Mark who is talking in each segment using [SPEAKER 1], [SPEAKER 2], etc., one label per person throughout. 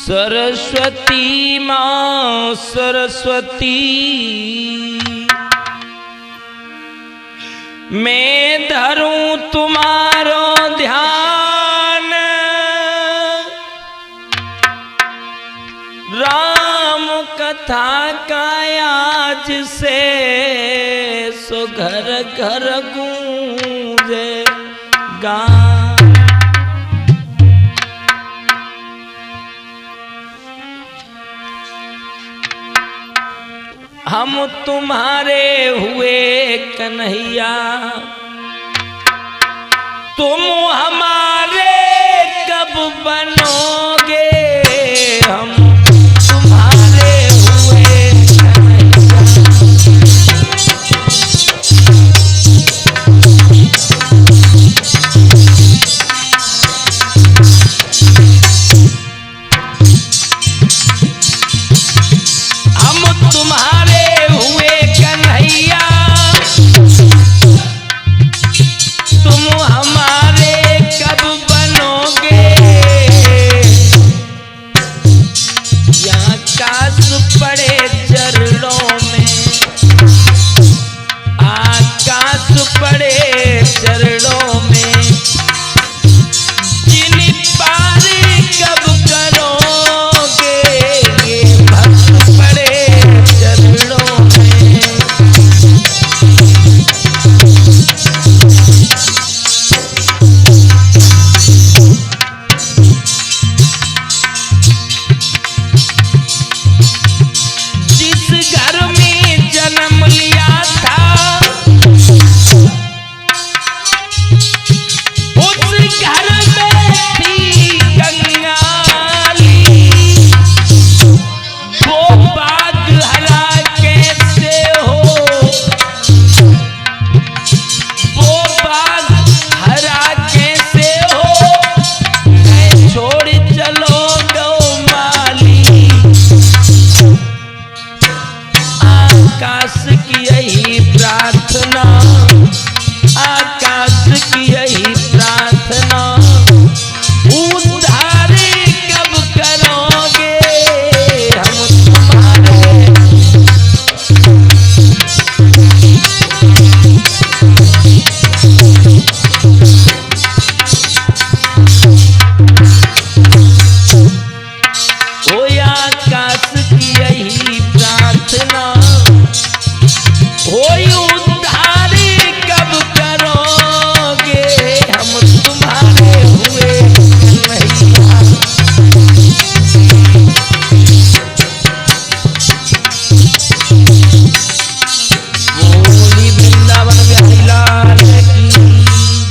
[SPEAKER 1] सरस्वती माँ सरस्वती मैं धरूं तुम्हारो ध्यान, राम कथा का आज से सो घर घर गूंजे गान। हम तुम्हारे हुए कन्हैया, तुम हमारे कब बनोगे, हम तुम्हारे हुए कन्हैया। हम तुम्हारे हुए कन्हैया, तुम हमारे कब बनोगे, यहाँ काश पड़े चरणों में, आकाश पड़े चरणों में, जिन पार कब करोगे, ये भक्त पड़े चरणों में। जिस घर में जन्म लिया था, उस घर में थी कंगाली, वो बाग हरा कैसे हो, वो बाग हरा कैसे हो, मैं छोड़ चलो गौ माली। आकाश की यही प्रार्थना, आकाश की यही प्रार्थना, उद्धार कब करोगे, हम तुम्हारे। ओ आकाश की यही प्रार्थना, होई उद्धार कब करोगे, हम तुम्हारे हुए कन्हैया। बोली वृंदावन बिहारी लाल की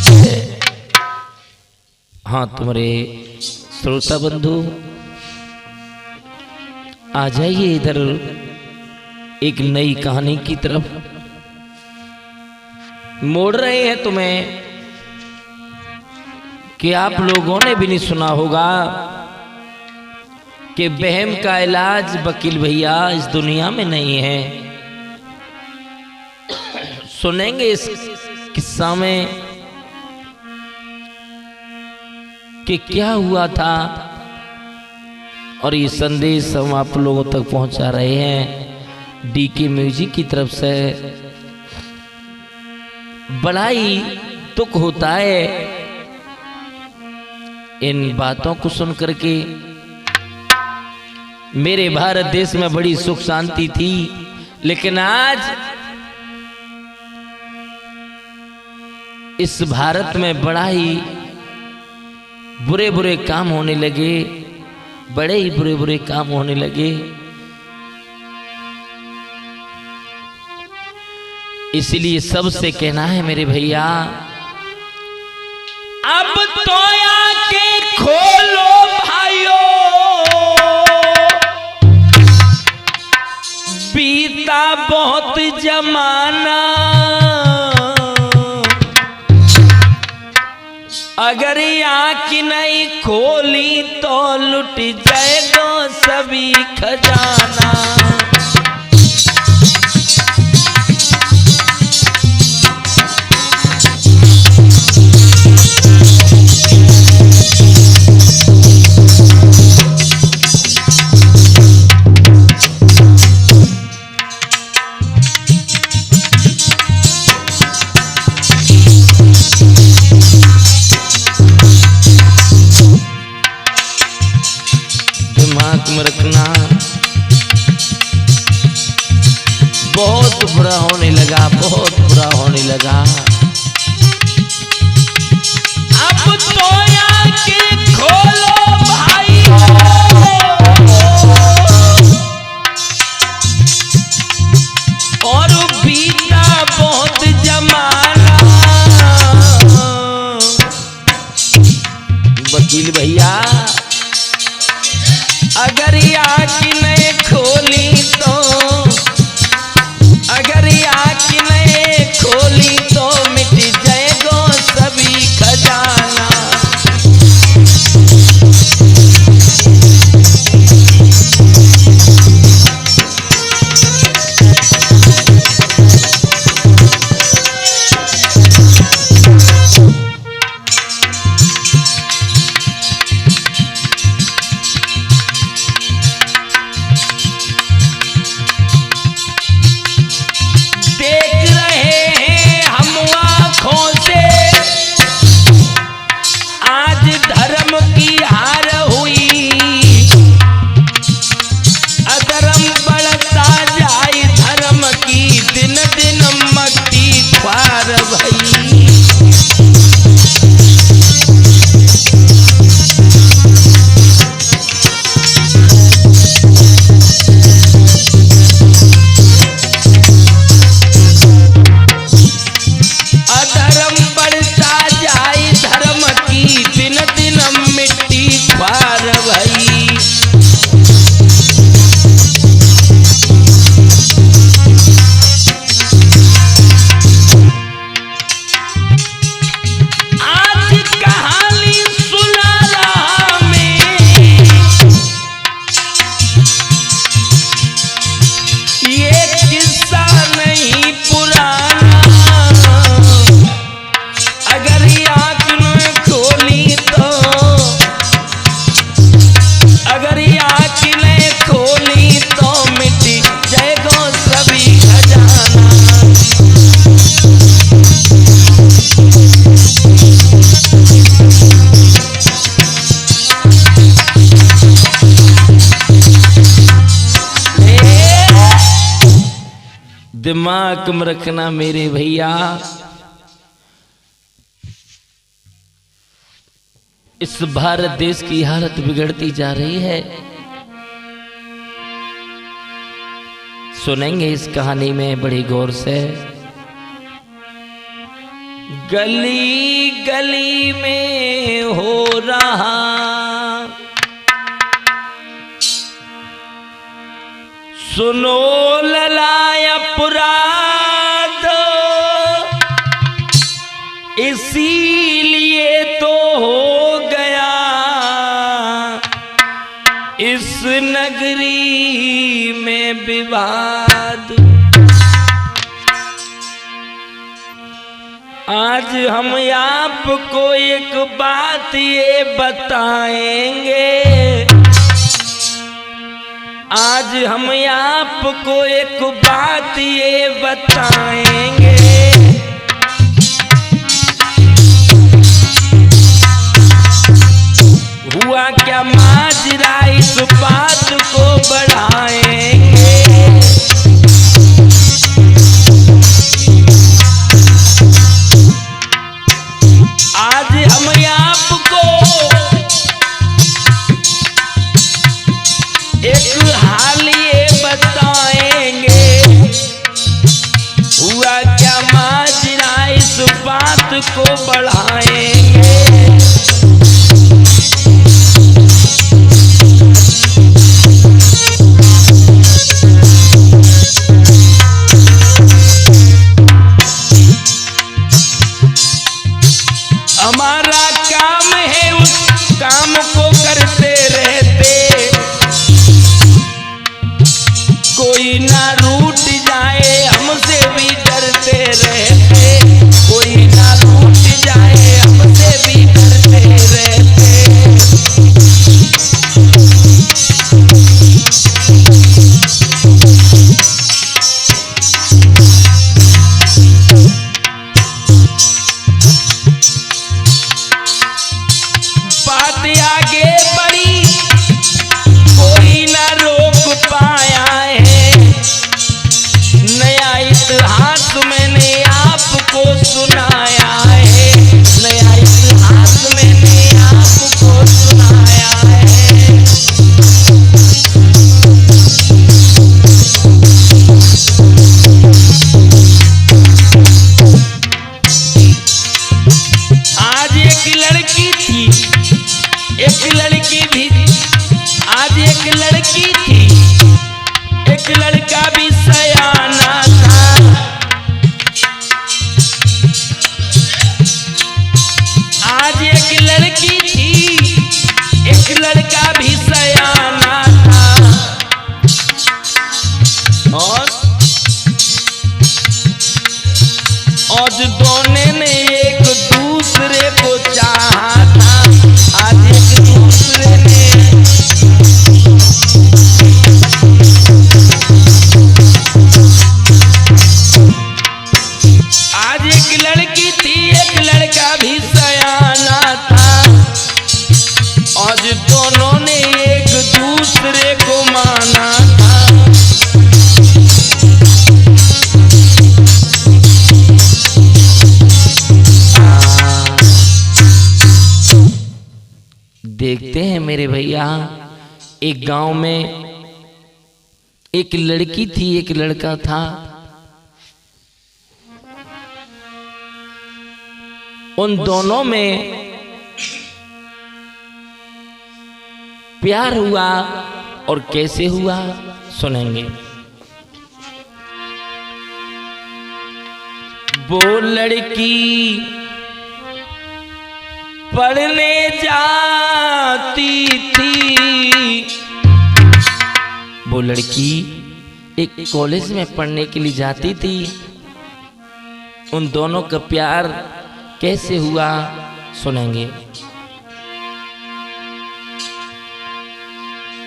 [SPEAKER 1] जय। हाँ तुम्हारे श्रोता बंधु आ जाइए इधर एक नई कहानी की तरफ मोड़ रहे हैं तुम्हें कि आप लोगों ने भी नहीं सुना होगा कि बहम का इलाज वकील भैया इस दुनिया में नहीं है। सुनेंगे इस किस्सा में कि क्या हुआ था और ये संदेश हम आप लोगों तक पहुंचा रहे हैं डीके म्यूजिक की तरफ से। बड़ा ही दुख होता है इन बातों को सुन करके। मेरे भारत देश में बड़ी सुख शांति थी, लेकिन आज इस भारत में बड़ा ही बुरे बुरे काम होने लगे, बड़े ही बुरे बुरे काम होने लगे। इसलिए सबसे कहना है मेरे भैया, अब तो आके खोलो भाइयों, बीता बहुत जमाना, अगर आँख नहीं खोली तो लुट जाएगा सभी खजाना। दिमाग में रखना। बहुत बुरा होने लगा, बहुत बुरा होने लगा। अब तो आंखें खोलो भाई, और बीता बहुत जमाना। वकील भैया अगर आँख नहीं खोली तो, अगर आँख नहीं खोली तो मिट जाएगा सभी खजाना। दिमाग में रखना मेरे भैया, इस भारत देश की हालत बिगड़ती जा रही है। सुनेंगे इस कहानी में बड़ी गौर से। गली गली में हो रहा सुनो ललाय अपराध, इसीलिए तो हो गया इस नगरी में विवाद। आज हम आपको एक बात ये बताएंगे, आज हम आपको एक बात ये बताएंगे। हुआ क्या माजरा इस बात को बढ़ाएंगे। आज हम आपको एक हाल ये बताएंगे। हुआ क्या माजरा इस बात को बढ़ाएंगे। हमारा काम है उस काम को करते रहते, कोई ना रूठ जाए हमसे भी डरते रहते, कोई ना रूठ जाए हमसे भी एक लड़की थी, एक लड़का भी सयाना था। आज एक लड़की थी, एक लड़का भी सयाना था। और आज दोनों ने एक दूसरे को चाहा था। आज एक दूसरे ने आज एक लड़की थी, एक लड़का भी सयाना था। आज दोनों ने एक दूसरे को माना था। देखते हैं मेरे भैया, एक गांव में एक लड़की थी, एक लड़का था। उन दोनों में प्यार हुआ, और कैसे हुआ सुनेंगे। वो लड़की पढ़ने जाती थी, वो लड़की एक कॉलेज में पढ़ने के लिए जाती थी। उन दोनों का प्यार कैसे हुआ सुनेंगे।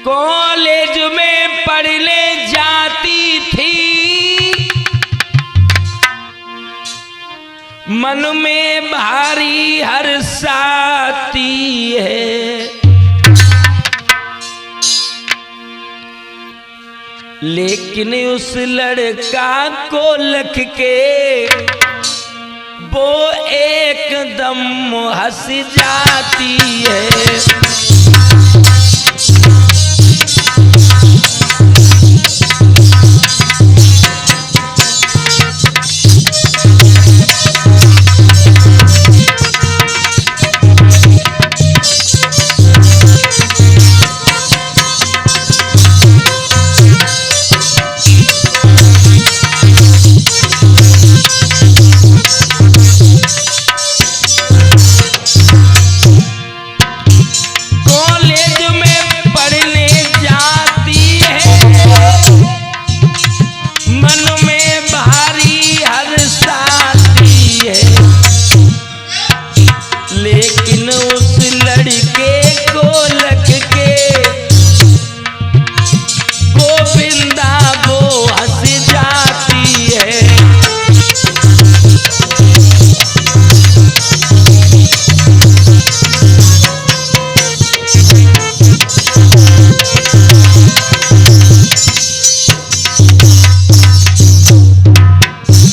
[SPEAKER 1] कॉलेज में पढ़ने जाती थी, मन में भारी हर्षाती है। लेकिन उस लड़का को लख के वो एकदम हंस जाती है।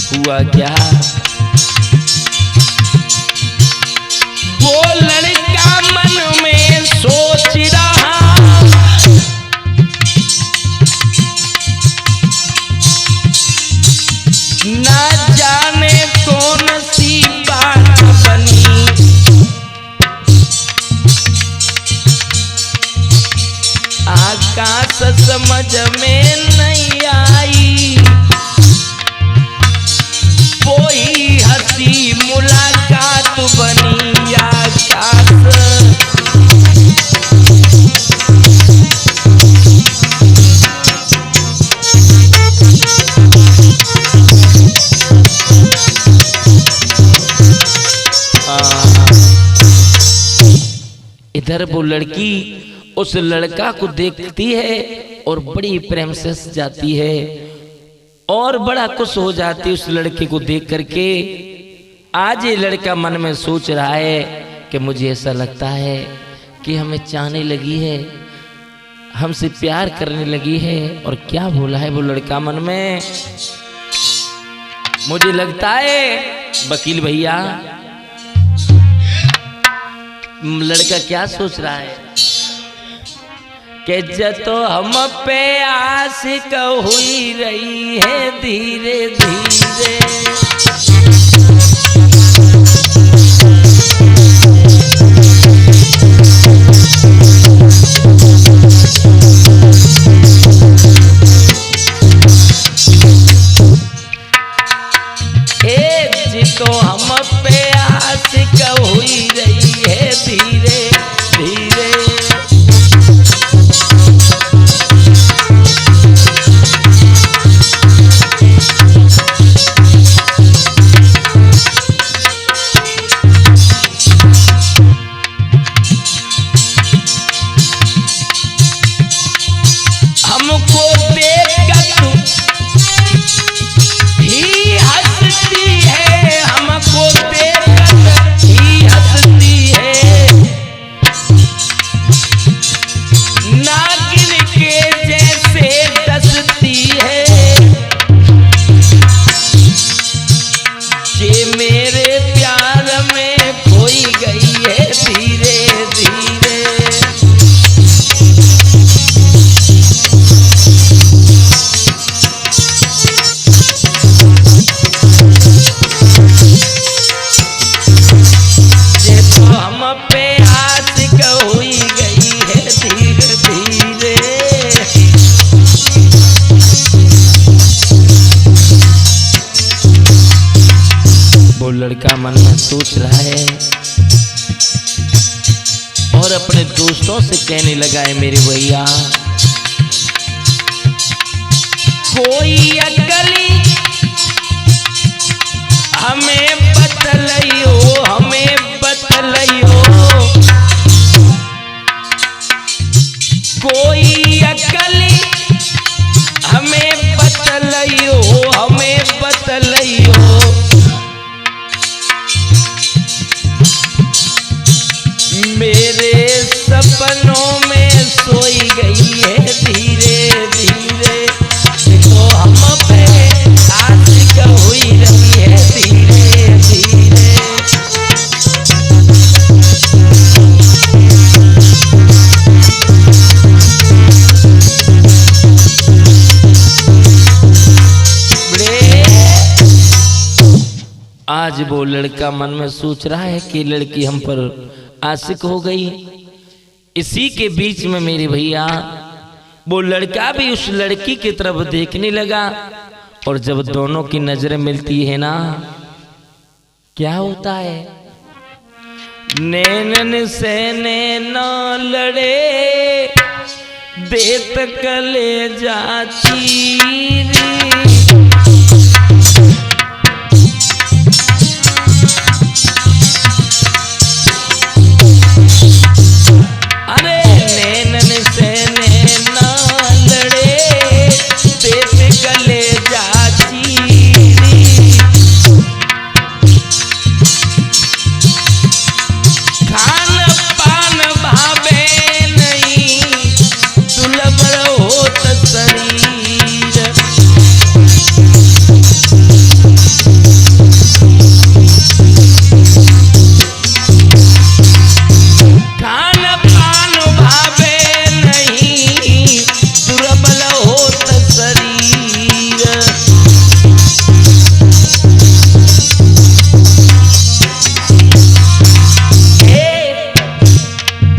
[SPEAKER 1] हुआ क्या, वो लड़का मन में सोच रहा, ना जाने कौन सी बात बनी। आकाश समझ में नहीं आई, कोई हंसी मुलाकात बनी। आकाश इधर वो लड़की उस लड़का को देखती है और बड़ी प्रेम से हंस जाती है और बड़ा खुश हो जाती है उस लड़के को देख करके। आज ये लड़का मन में सोच रहा है कि मुझे ऐसा लगता है कि हमें चाहने लगी है, हमसे प्यार करने लगी है। और क्या बोला है वो लड़का मन में, मुझे लगता है वकील भैया, लड़का क्या सोच रहा है कि जब तो हम पे आशिक हुई रही है धीरे धीरे। लड़का मन में सोच रहा है और अपने दोस्तों से कहने लगा है, मेरे भैया कोई अकली हमें बतलइयो, हमें बतलइयो, कोई अकली हमें बतलइयो, हमें बतलइयो। मेरे सपनों में सोई गई है धीरे धीरे, तो हम पे आशिक हुई रही है धीरे धीरे। आज वो लड़का मन में सोच रहा है कि लड़की हम पर आशिक हो गई। इसी के बीच में मेरे भैया वो लड़का भी उस लड़की की तरफ देखने लगा, और जब दोनों की नजरें मिलती है ना, क्या होता है, नैनन से नैना लड़े देत कलेजा चीरी।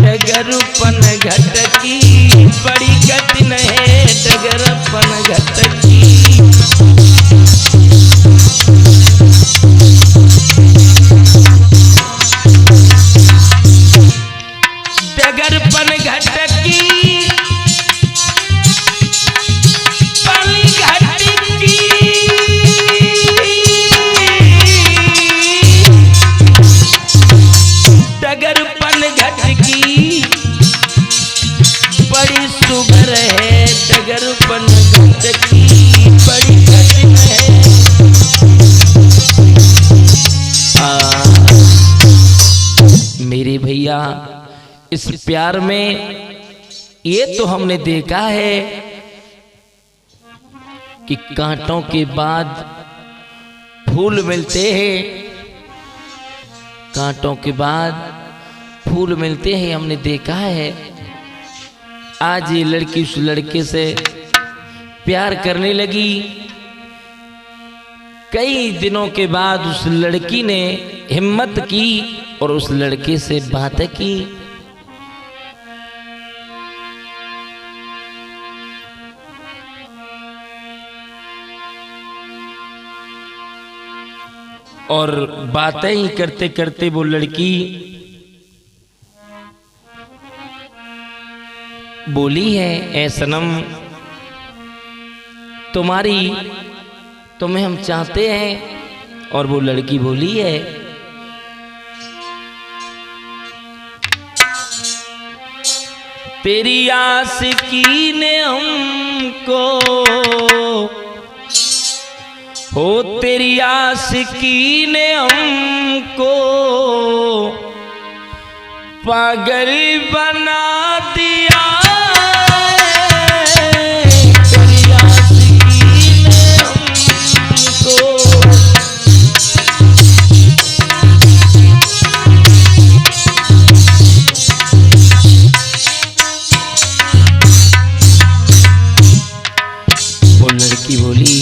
[SPEAKER 1] डगरपन घटकी बड़ी कठिन है, डगरपन घटकी। डगरपन घटकी बड़ी घटकी, डगरपन घटकी बड़ी सुघर है, डगरपन घटकी बड़ी कठिन है। मेरे भैया इस प्यार में ये तो हमने देखा है कि कांटों के बाद फूल मिलते हैं, कांटों के बाद फूल मिलते हैं, हमने देखा है। आज ये लड़की उस लड़के से प्यार करने लगी। कई दिनों के बाद उस लड़की ने हिम्मत की और उस लड़के से बातें की। और बातें ही करते करते वो लड़की बोली है, ऐ सनम तुम्हें हम चाहते हैं। और वो लड़की बोली है, तेरी आशिकी ने हमको, हो तेरी आशिकी ने हमको पागल बना दिया। तेरी आशिकी ने हमको वो लड़की बोली,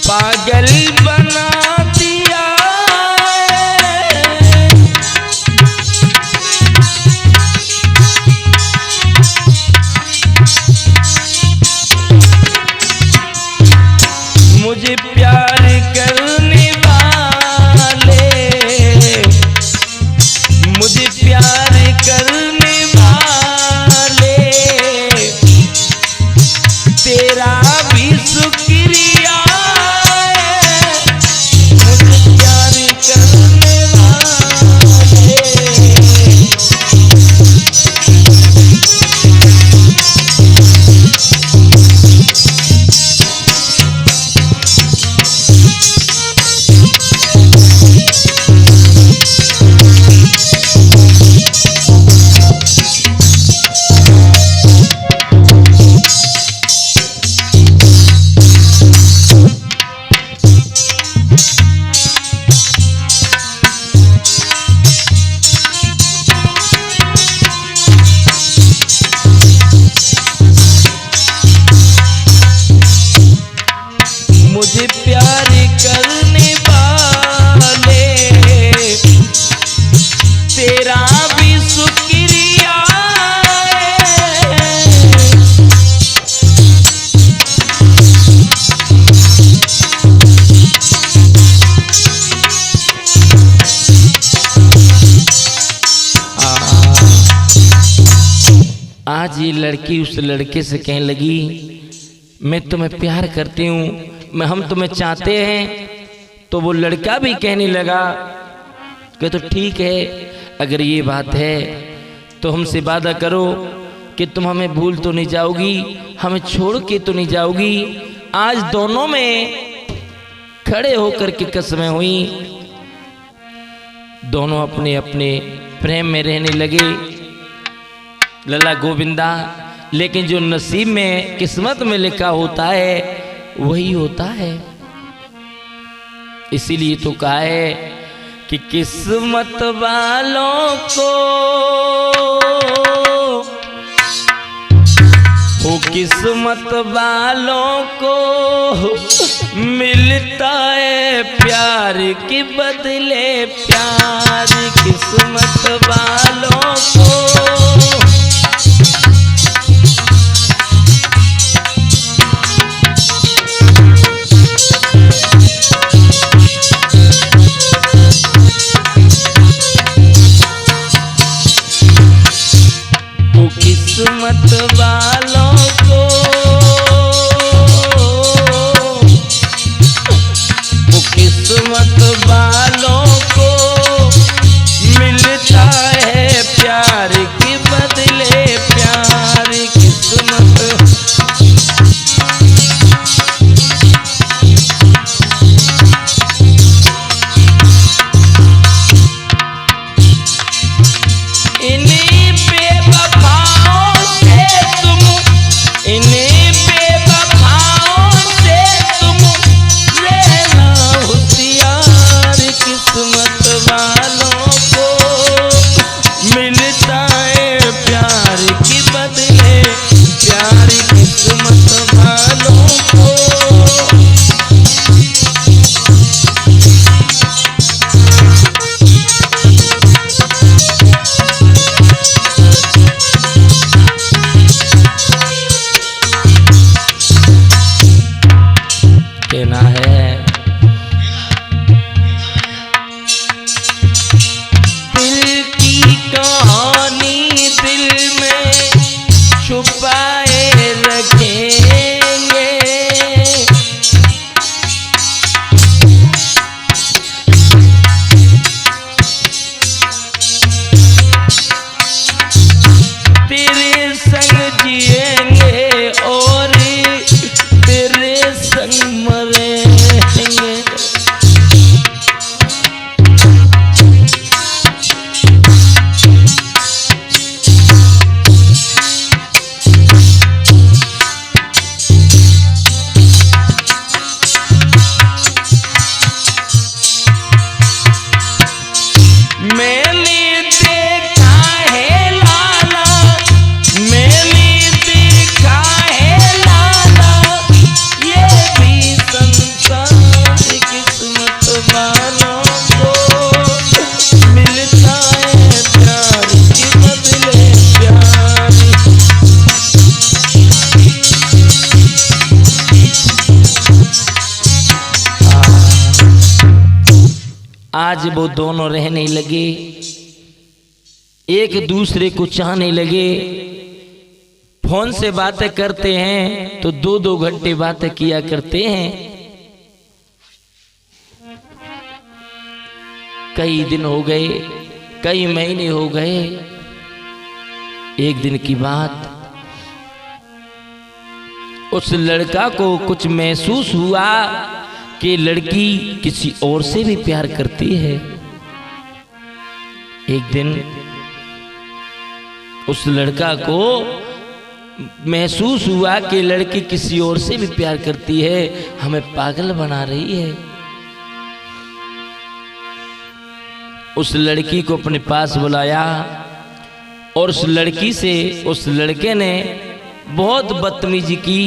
[SPEAKER 1] पागल बना दिया। मुझे प्यार करने वाले, मुझे प्यार करने वाले, तेरा भी शुक्रिया है, मुझे प्यार करने वाले। मुझे प्यार करने वाले, तेरा भी शुक्रिया है। आज ये लड़की उस लड़के से कहने लगी, मैं तुम्हें प्यार करती हूँ, मैं हम तुम्हें चाहते हैं। तो वो लड़का भी कहने लगा कि तो ठीक है, अगर ये बात है तो हमसे वादा करो कि तुम हमें भूल तो नहीं जाओगी, हमें छोड़ के तो नहीं जाओगी। आज दोनों में खड़े होकर के कस्में हुई, दोनों अपने अपने प्रेम में रहने लगे। लला गोविंदा, लेकिन जो नसीब में किस्मत में लिखा होता है वही होता है। इसीलिए तो कहा है कि किस्मत वालों को हो, किस्मत वालों को मिलता है प्यार के बदले प्यार, किस्मत वालों को। किस्मत वालों को, वो किस्मत वालों को मिलता है प्यार के बदले प्यार, किस्मत। कहना है दिल की कहानी दिल में छुपाए रखेंगे, तेरे संग जिएंगे और तेरे संग मरेंगे। आज वो दोनों रहने लगे, एक दूसरे को चाहने लगे। फोन से बातें करते हैं तो 2-2 घंटे बातें किया करते हैं। कई दिन हो गए, कई महीने हो गए। एक दिन की बात, उस लड़का को कुछ महसूस हुआ कि लड़की किसी और से भी प्यार करती है। एक दिन उस लड़का को महसूस हुआ कि लड़की किसी और से भी प्यार करती है, हमें पागल बना रही है। उस लड़की को अपने पास बुलाया और उस लड़की से उस लड़के ने बहुत बदतमीजी की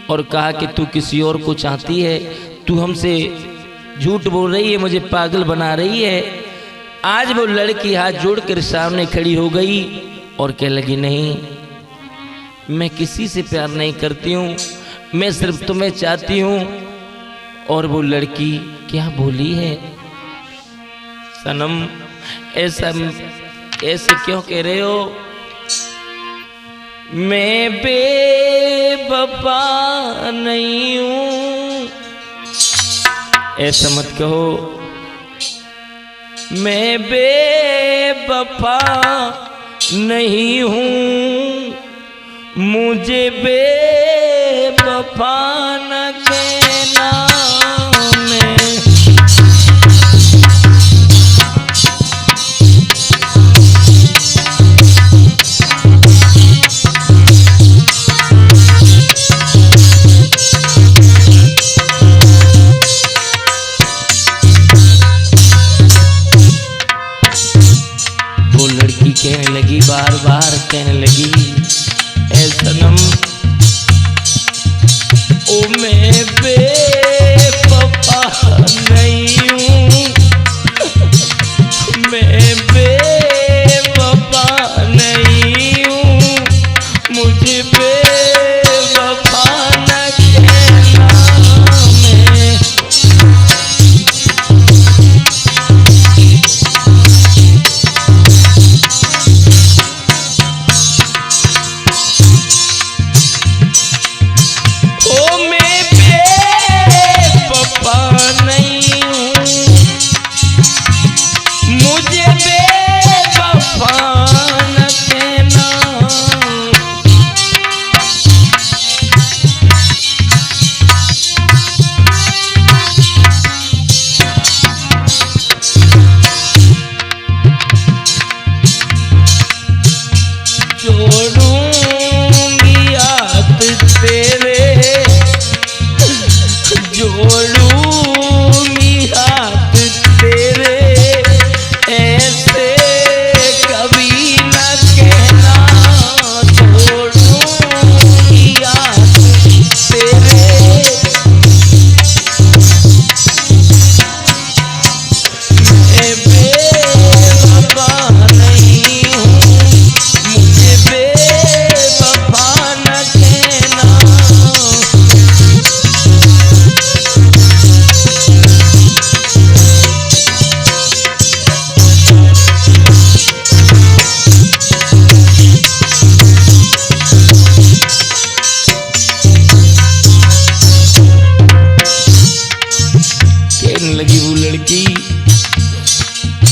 [SPEAKER 1] और कहा कि तू किसी और को चाहती है, तू हमसे झूठ बोल रही है, मुझे पागल बना रही है। आज वो लड़की हाथ जोड़कर सामने खड़ी हो गई और कहने लगी, नहीं, मैं किसी से प्यार नहीं करती हूँ, मैं सिर्फ तुम्हें चाहती हूँ। और वो लड़की क्या बोली है, सनम ऐसे क्यों कह रहे हो? मैं बेवफा नहीं हूँ, ऐसा मत कहो। मैं बेवफा नहीं हूँ, मुझे बेवफा न कहना। वो लड़की कहने लगी, बार बार कहने लगी, ऐ सनम, ओ मैं बेवफा नहीं हूँ, मैं बेवफा नहीं हूँ, मुझे बेवफा न कहना।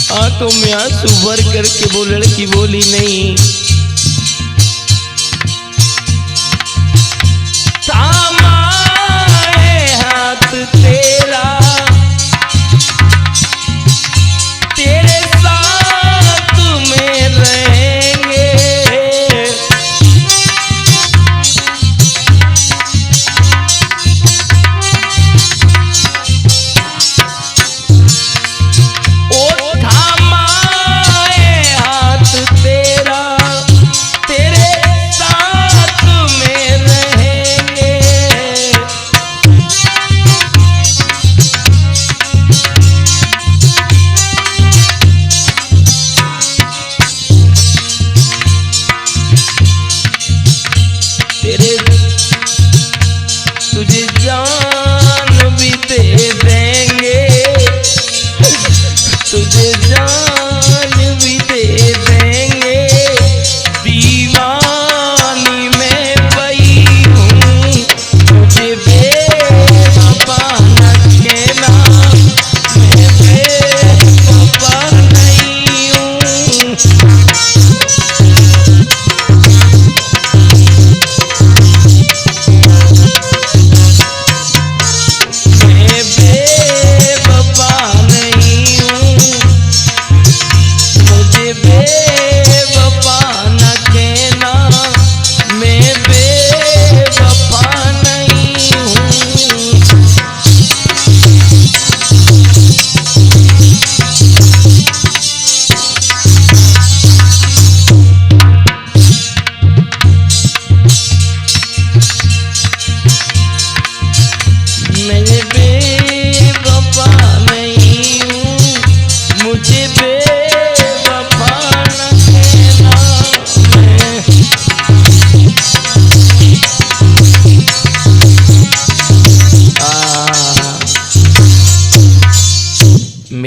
[SPEAKER 1] आंखों में आंसू भर करके वो लड़की बोली, नहीं, थामा है हाथ तेरा, तेरे साथ में रहेंगे।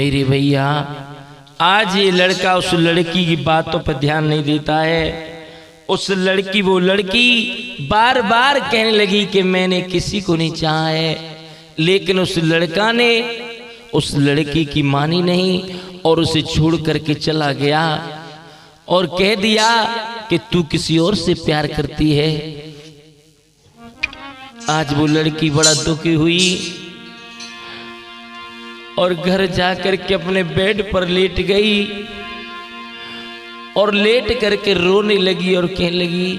[SPEAKER 1] मेरे भैया आज ये लड़का उस लड़की की बातों पर ध्यान नहीं देता है। उस लड़की वो लड़की बार बार कहने लगी कि मैंने किसी को नहीं चाहा है, लेकिन उस लड़का ने उस लड़की की मानी नहीं और उसे छोड़ करके चला गया और कह दिया कि तू किसी और से प्यार करती है। आज वो लड़की बड़ा दुखी हुई और घर जाकर के अपने बेड पर लेट गई और लेट करके रोने लगी और कहने लगी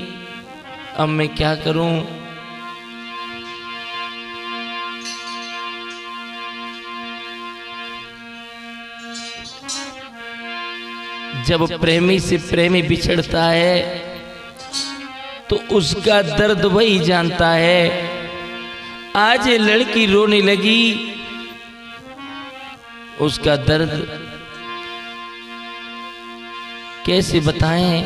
[SPEAKER 1] अब मैं क्या करूं। जब प्रेमी से प्रेमी बिछड़ता है तो उसका दर्द वही जानता है। आज ये लड़की रोने लगी, उसका दर्द कैसे बताएं।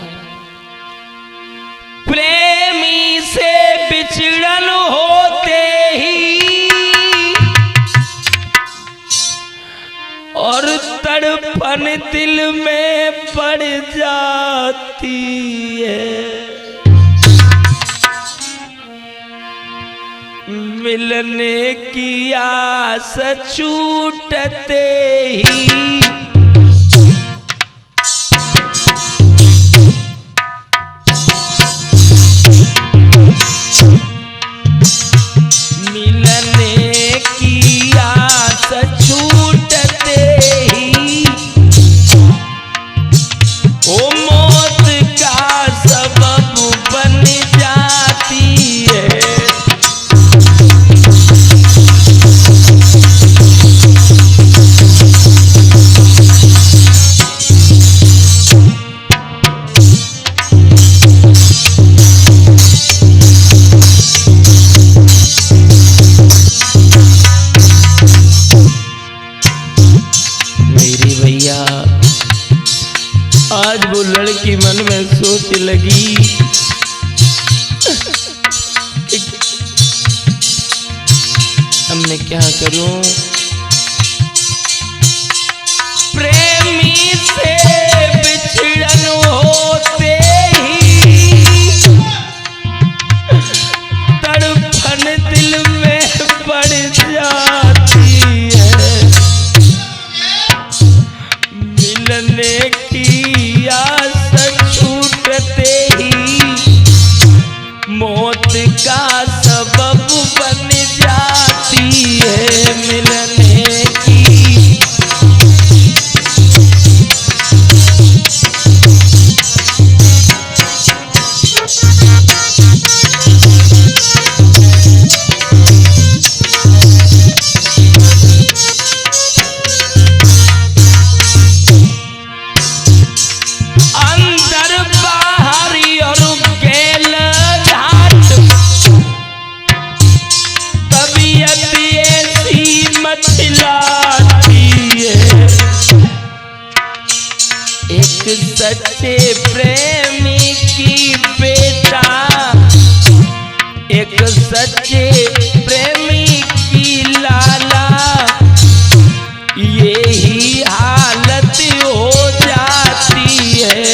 [SPEAKER 1] प्रेमी से बिछड़न होते ही और तड़पन दिल में पड़ जाती है। मिलने की आस छूटते ही मिलने की आस छूटते ही ओ मौत का सबब बन जाती है। आज वो लड़की मन में सोच लगी अब मैं क्या करूं। प्रेमी से बिछड़न होते ही तड़पन दिल में पड़ जाती है। मिलने की आस छूटते ही मौत का सबब बन जाती है। मिलने की सच्चे प्रेमी की बेटा, एक सच्चे प्रेमी की लाला, यही हालत हो जाती है।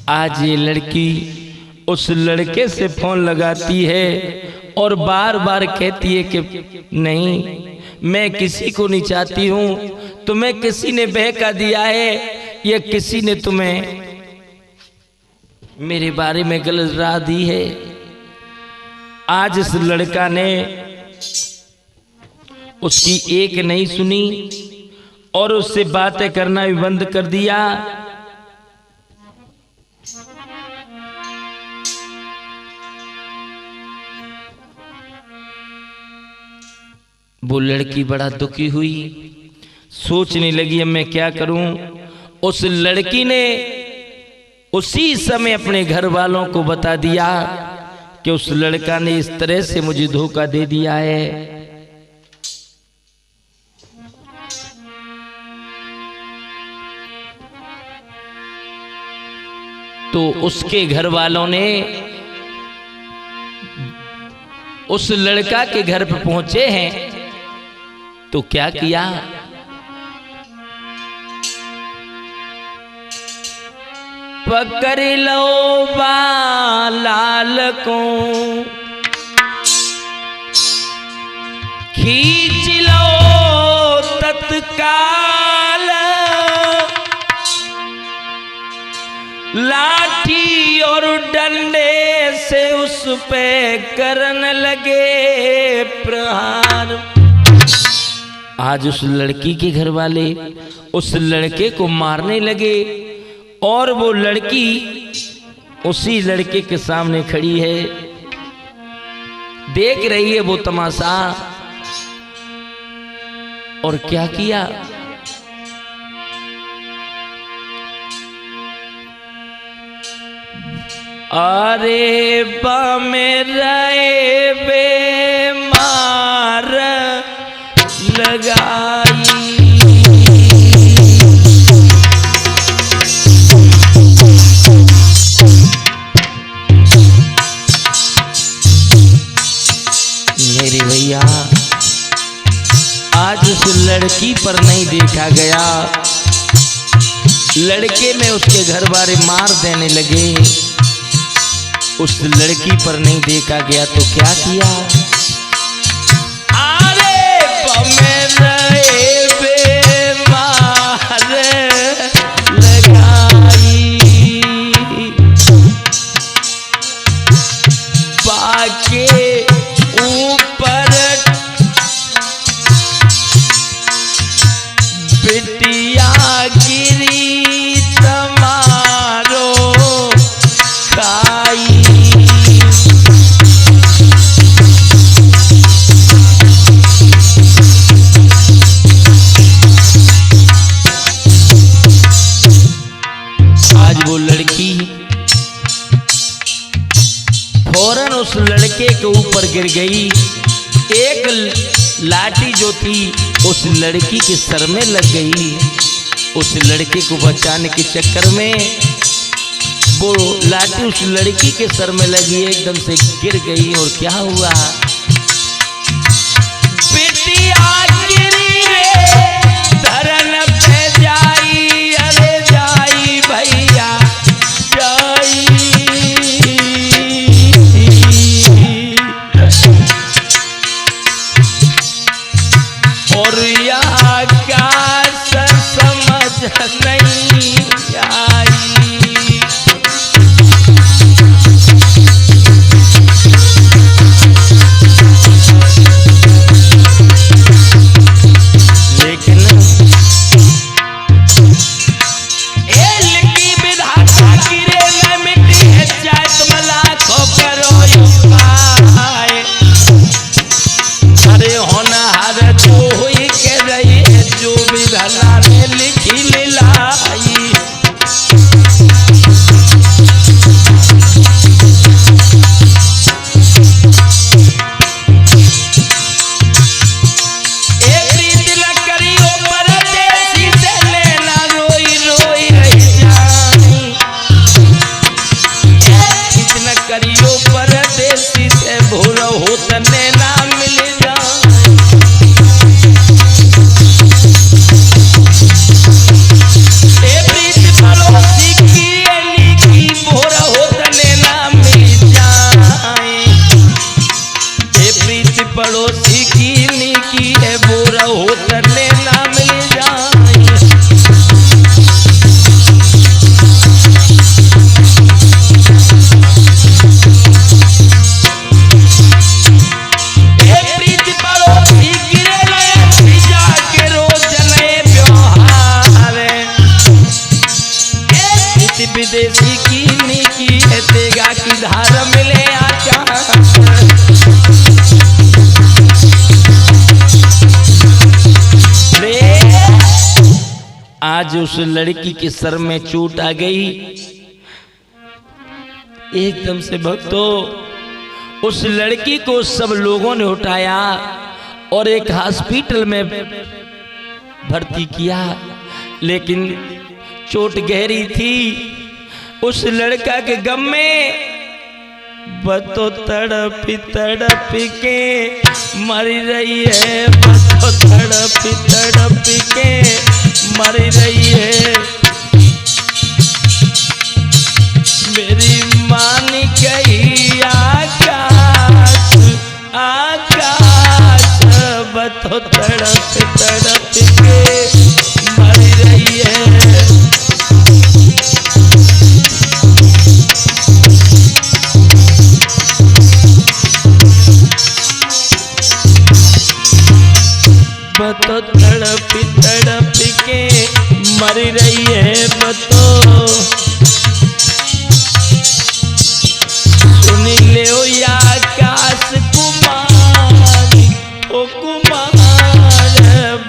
[SPEAKER 1] आज ये लड़की उस लड़के से फोन लगाती है और बार बार कहती है कि नहीं, मैं किसी को नहीं चाहती हूँ, तुम्हें किसी ने बहका दिया है या किसी ने तुम्हें मेरे बारे में गलत राह दी है। आज इस लड़का ने उसकी एक नहीं सुनी और उससे बातें करना भी बंद कर दिया। वो लड़की बड़ा दुखी हुई, सोचने लगी अब मैं क्या करूं। उस लड़की ने उसी समय अपने घर वालों को बता दिया कि उस लड़का ने इस तरह से मुझे धोखा दे दिया है। तो उसके घर वालों ने उस लड़का के घर पे पहुंचे हैं तो क्या किया, पकड़ लो बालाल को, खींच लो तत्काल, लाठी और डंडे से उस पे करने लगे प्रहार। आज उस लड़की के घर वाले उस लड़के को मारने लगे और वो लड़की उसी लड़के के सामने खड़ी है, देख रही है वो तमाशा। और क्या किया, अरे मेरे बेमार लगाई, मेरे भैया आज उस लड़की पर नहीं देखा गया, लड़के में उसके घर वाले मार देने लगे, उस लड़की पर नहीं देखा गया तो क्या किया, अरे मेरे बेमार लगाई, पाके ऊपर बिटिया गिरी तमारो खाई। आज वो लड़की फौरन उस लड़के के ऊपर गिर गई, एक लाठी जो थी उस लड़की के सर में लग गई, उस लड़के को बचाने के चक्कर में वो लाठी उस लड़की के सर में लगी, एकदम से गिर गई। और क्या हुआ, बिटिया गिरी रे धरन पे जाई, अरे जाई भैया जाई, और यहाँ का समझ नहीं आई। लेकिन की विधाता गिरे न मिट्टी है, चाहे तुम लाखों करो उपाय, अरे होनहार जो हुई के रही है, जो विधाना ने लिखी लीलाई। करियो परदेसी से भूल हो तने ना मिल जाए, ए प्रीत पड़ोसी की एली की भोर हो तने ना मिल जाए, ए प्रीत पड़ोसी की नी की है भोर हो तने ना मिल जाए। विदेशी की नीकी है, तेगा की धार मिले आचा, आज उस लड़की के सर में चोट आ गई, एकदम से भक्तों उस लड़की को सब लोगों ने उठाया और एक हॉस्पिटल में भर्ती किया, लेकिन चोट गहरी थी, उस लड़का के गम में बतो तड़प तड़प के मर रही है, बतो तड़प तड़प के मर रही है। मेरी मान गई आकाश आकाश, बतो तड़प तड़प के मर रही है। बतो तड़प तड़प के मर रही है, बतो सुन ले ओ या आकाश कुमार, ओ कुमार,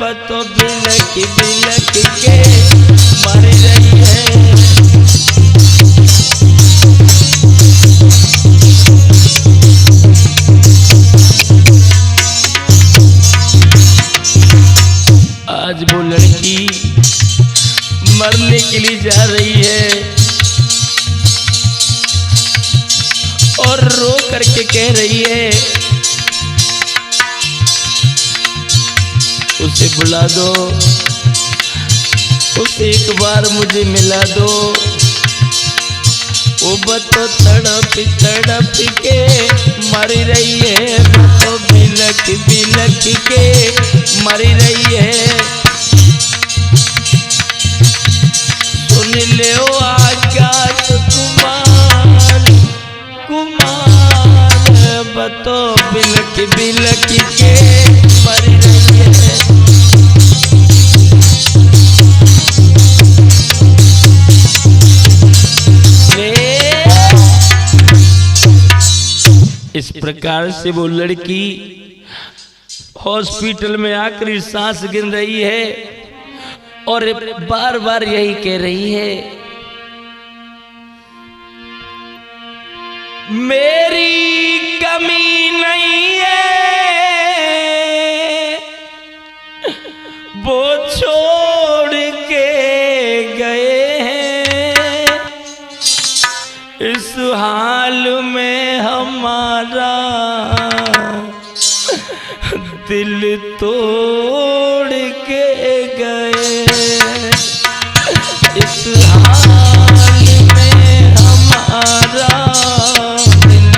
[SPEAKER 1] बतो बिलक बिलक के मर रही है। आज वो लड़की मरने के लिए जा रही है और रो करके कह रही है, उसे बुला दो, उसे एक बार मुझे मिला दो। वो बतो तड़प तड़प के मर रही है, बतो बिलक बिलक के मर रही है। सुन ले ओ आकाश कुमार कुमार, बतो बिलक बिलक के मर रही है। इस प्रकार से वो लड़की हॉस्पिटल में आखिरी सांस गिन रही है और बार बार यही कह रही है, मेरी कमी नहीं है, वो छोड़ के गए हैं, इस हाल में हमारा दिल तोड़ के गए, इस हाल में हमारा दिल।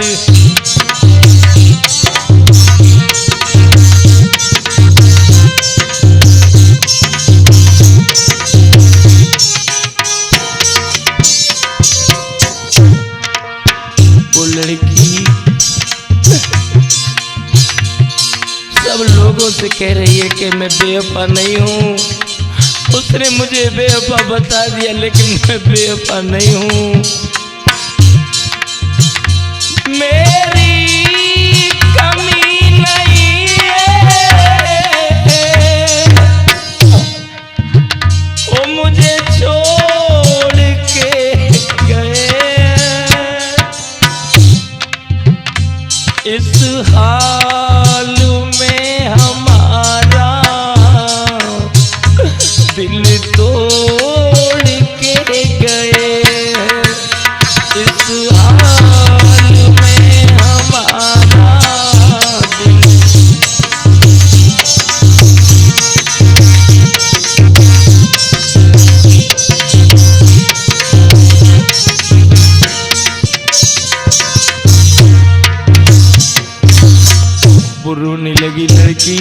[SPEAKER 1] वो लड़की सब लोगों से कह रही है कि मैं बेवफा नहीं हूँ। उसने मुझे बेवफा बता दिया, लेकिन मैं बेवफा नहीं हूँ। मेरी कमी नहीं है, वो मुझे छोड़ के गए, इस हाल में हमारा दिल तोड़ के गए, इस हाल में हमारा दिल। वो रोने लगी लड़की।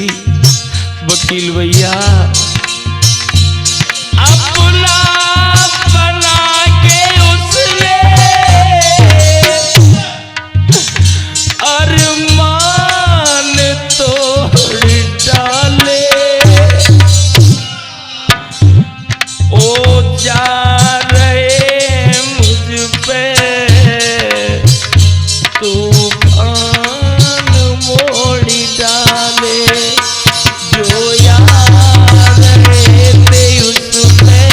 [SPEAKER 1] वकील भैया अपना बना के उसने अरमान तोड़ डाले, ओ जा रहे मुझ पे तूफान मोड़ी डाले, जो यार रहते उस पे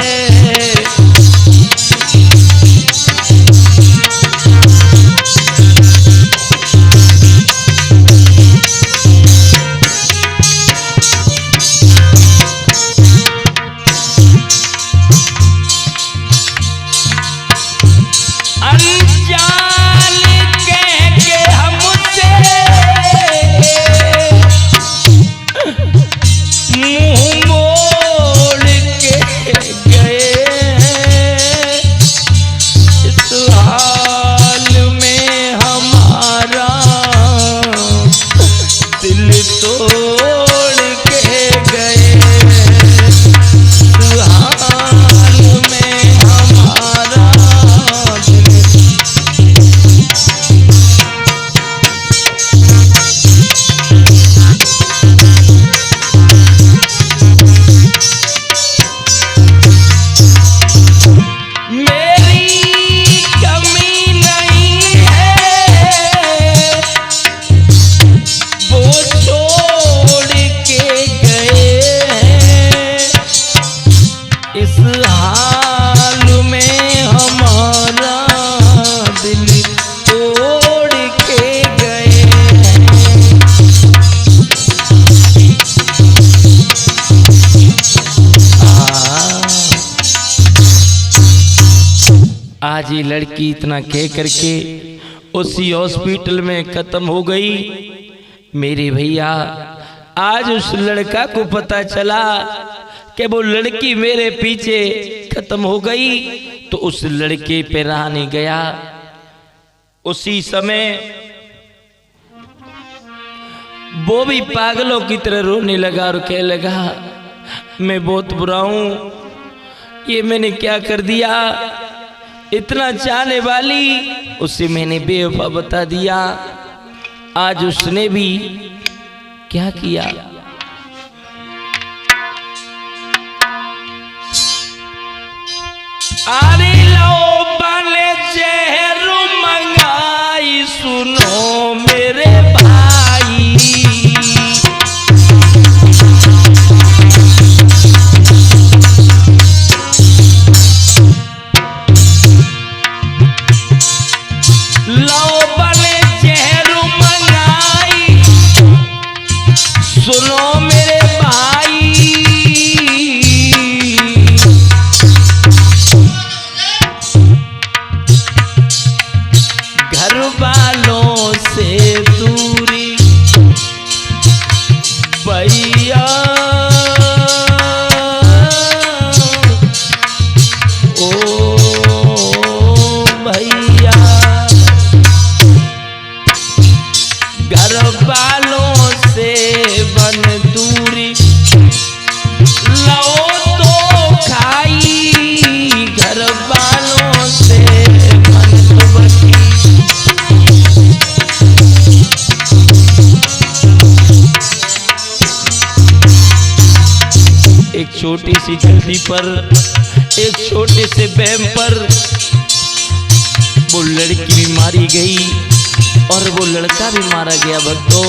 [SPEAKER 1] के गए, इस हाल में हमारा आज ये लड़की इतना कह करके उसी हॉस्पिटल में खत्म हो गई। मेरे भैया आज उस लड़का को पता चला कि वो लड़की मेरे पीछे खत्म हो गई, तो उस लड़के पे रहा नहीं गया। उसी समय वो भी पागलों की तरह रोने लगा और कहने लगा मैं बहुत बुरा हूं, ये मैंने क्या कर दिया, इतना चाहने वाली उसे मैंने बेवफा बता दिया। आज उसने भी क्या किया, अरे लो बाले जहर मंगाई सुनो मेरे भाई, लो बाले जहर मंगाई सुनो मेरे भाई, घर वालों से दूरी भैया, ओ भैया, घर वालों से बन दूरी लो तो खाई, घर वालों से बन बची। एक छोटी सी गलती पर, एक छोटे से बहम पर वो लड़की भी मारी गई और वो लड़का भी मारा गया। भक्तों,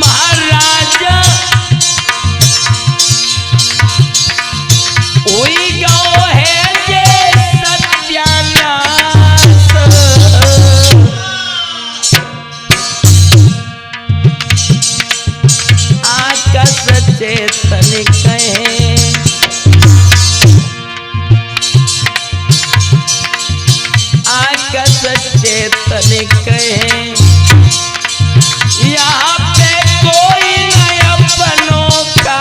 [SPEAKER 1] महाराजा वही गाँव है जे सत्यानाश, आकाश चेतन कहे, आकाश चेतन कहे, यहाँ पे कोई नहीं अपनों का,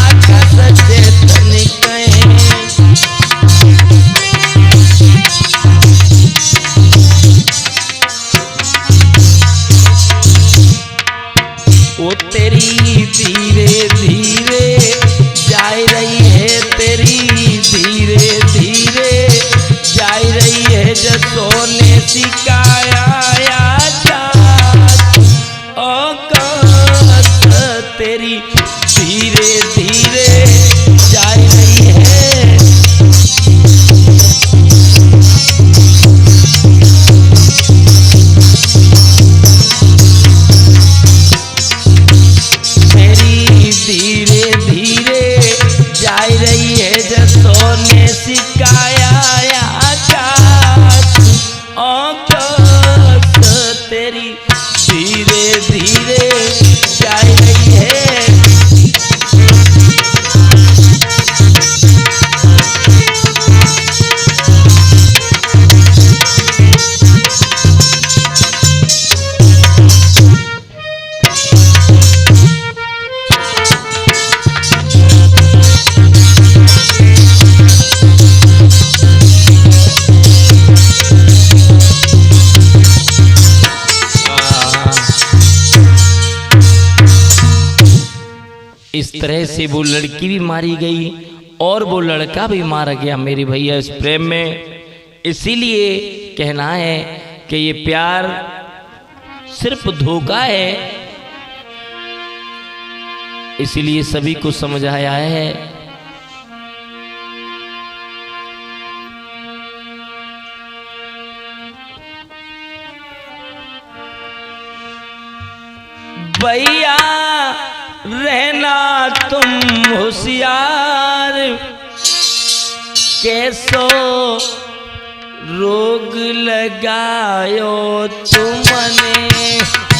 [SPEAKER 1] आकाश चेतन कहे, वो तेरी धीरे धीरे जा रही है, तेरी धीरे धीरे जा रही है, जसो ने सिखाया तेरी धीरे धीरे जा रही है। तेरी धीरे धीरे जा रही है, जसो ने सिखाया आकाश तरह से वो लड़की भी मारी गई और वो लड़का भी मारा गया मेरे भैया इस प्रेम में। इसीलिए कहना है कि ये प्यार सिर्फ धोखा है, इसीलिए सभी को समझ आया है। भैया रहना तुम होशियार, कैसो रोग लगायो तुमने।